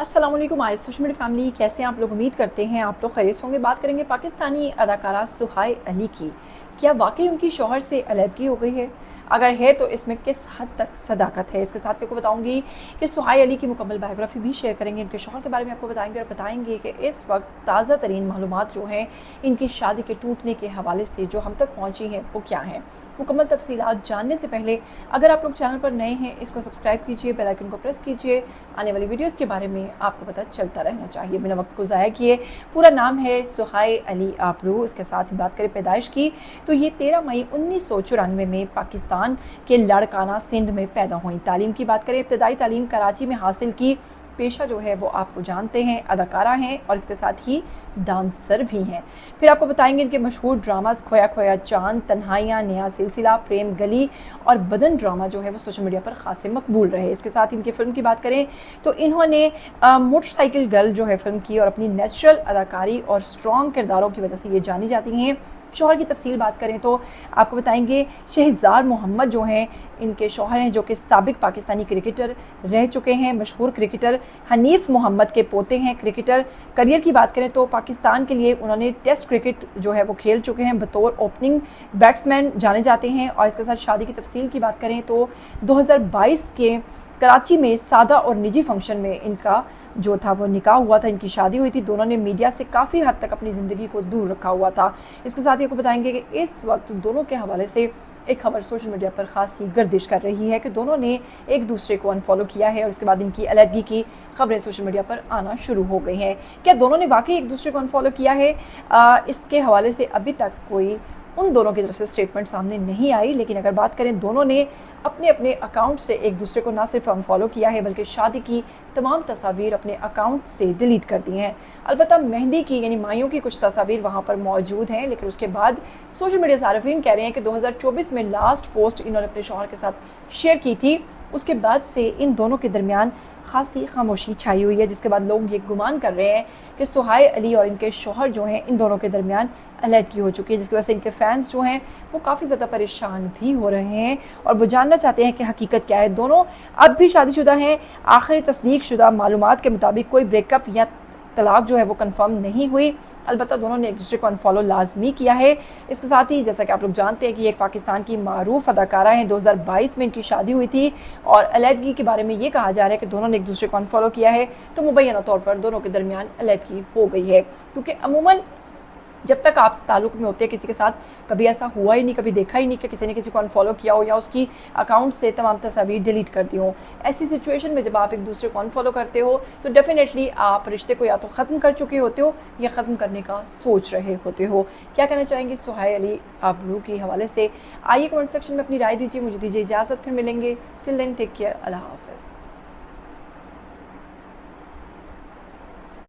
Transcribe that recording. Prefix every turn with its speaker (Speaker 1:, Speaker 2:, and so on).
Speaker 1: अस्सलाम वालेकुम आई social media family, कैसे हैं आप लोग। उम्मीद करते हैं आप लोग खैरियत होंगे। बात करेंगे पाकिस्तानी अदाकारा सुहाई अली की। क्या वाकई उनकी शौहर से अलहदगी हो गई है? अगर है तो इसमें किस हद तक सदाकत है? इसके साथ आपको बताऊंगी कि सुहाई अली की मुकम्मल बायोग्राफी भी शेयर करेंगे, इनके शौहर के बारे में आपको बताएंगे और बताएंगे कि इस वक्त ताज़ा तरीन मालूमात जो हैं इनकी शादी के टूटने के हवाले से जो हम तक पहुँची हैं वो क्या हैं। मुकम्मल तफसीलात जानने से पहले अगर आप लोग चैनल पर नए हैं इसको सब्सक्राइब कीजिए, बेल आइकन को प्रेस कीजिए। आने वाली वीडियोस के बारे में आपको पता चलता रहना चाहिए। बिना वक्त को ज़ाया किए, पूरा नाम है सुहाई अली आबरू। इसके साथ ही बात करें पैदाइश की तो ये 13 मई 1994 में पाकिस्तान के लाड़काना सिंध में पैदा हुई। तालीम की बात करें, इब्तदाई तालीम कराची में हासिल की। पेशा जो है वो आपको जानते हैं, अदाकारा हैं और इसके साथ ही डांसर भी हैं। फिर आपको बताएंगे इनके मशहूर ड्रामास खोया खोया चांद, तन्हाइयाँ, नया सिलसिला, प्रेम गली और बदन ड्रामा जो है वो सोशल मीडिया पर खासे मकबूल रहे। इसके साथ इनके फिल्म की बात करें तो इन्होंने मोटरसाइकिल गर्ल जो है फिल्म की और अपनी नेचुरल अदाकारी और स्ट्रॉन्ग किरदारों की वजह से ये जानी जाती हैं। शौहर की तफसील बात करें तो आपको बताएंगे शहजाद मोहम्मद जो हैं इनके शौहर हैं, जो कि साबिक पाकिस्तानी क्रिकेटर रह चुके हैं। मशहूर क्रिकेटर हनीफ मोहम्मद के पोते हैं क्रिकेटर। करियर की बात करें तो पाकिस्तान के लिए उन्होंने टेस्ट क्रिकेट जो है वो खेल चुके हैं, बतौर ओपनिंग बैट्समैन जाने जाते हैं। और इसके साथ शादी की तफसील की बात करें तो 2022 के कराची में सादा और निजी फंक्शन में इनका जो था वो निकाह हुआ था, इनकी शादी हुई थी। दोनों ने मीडिया से काफ़ी हद तक अपनी ज़िंदगी को दूर रखा हुआ था। इसके साथ ही आपको बताएंगे कि इस वक्त दोनों के हवाले से एक खबर सोशल मीडिया पर खासी गर्दिश कर रही है कि दोनों ने एक दूसरे को अनफॉलो किया है और इसके बाद इनकी अलहदगी की खबरें सोशल मीडिया पर आना शुरू हो गई हैं। क्या दोनों ने वाकई एक दूसरे को अनफॉलो किया है? इसके हवाले से अभी तक कोई उन दोनों की तरफ से स्टेटमेंट सामने नहीं आई, लेकिन अगर बात करें दोनों ने अपने अपने अकाउंट से एक दूसरे को ना सिर्फ अनफॉलो किया है बल्कि शादी की तमाम तस्वीर अपने अकाउंट से डिलीट कर दी हैं। अलबत्ता मेहंदी की यानी माइयों की कुछ तस्वीर वहाँ पर मौजूद हैं, लेकिन उसके बाद सोशल मीडिया सार्फिन कह रहे हैं कि 2024 में लास्ट पोस्ट इन्होंने अपने शौहर के साथ शेयर की थी। उसके बाद से इन दोनों के दरमियान खासी खामोशी छाई हुई है, जिसके बाद लोग ये गुमान कर रहे हैं कि सुहाई अली और इनके शौहर जो हैं इन दोनों के दरमियान अलहदगी हो चुकी है, जिसकी वजह से इनके फैंस जो हैं वो काफ़ी ज़्यादा परेशान भी हो रहे हैं और वो जानना चाहते हैं कि हकीकत क्या है। दोनों अब भी शादीशुदा हैं। आखिरी तस्दीक शुदा मालूमात के मुताबिक कोई ब्रेकअप या तलाक जो है वो कंफर्म नहीं हुई। अलबत्ता दोनों ने एक दूसरे को अनफॉलो लाजमी किया है। इसके साथ ही जैसा कि आप लोग जानते हैं कि एक पाकिस्तान की मारूफ अदाकारा हैं, 2022 में इनकी शादी हुई थी और अलहदगी के बारे में ये कहा जा रहा है कि दोनों ने एक दूसरे को अनफॉलो किया है तो मुबैना तौर पर दोनों के दरमियान अलहदगी हो गई है। क्योंकि अमूमन जब तक आप ताल्लुक़ में होते हैं किसी के साथ, कभी ऐसा हुआ ही नहीं, कभी देखा ही नहीं कि किसी ने किसी को अनफॉलो किया हो या उसकी अकाउंट से तमाम तस्वीर डिलीट कर दी हो। ऐसी सिचुएशन में जब आप एक दूसरे को अनफॉलो करते हो तो डेफिनेटली आप रिश्ते को या तो ख़त्म कर चुके होते हो या ख़त्म करने का सोच रहे होते हो। क्या कहना चाहेंगे सुहाई अली आबरू के हवाले से? आइए कमेंट सेक्शन में अपनी राय दीजिए। मुझे दीजिए इजाज़त, फिर मिलेंगे। टिल देन टेक केयर, अल्लाह हाफ़िज़।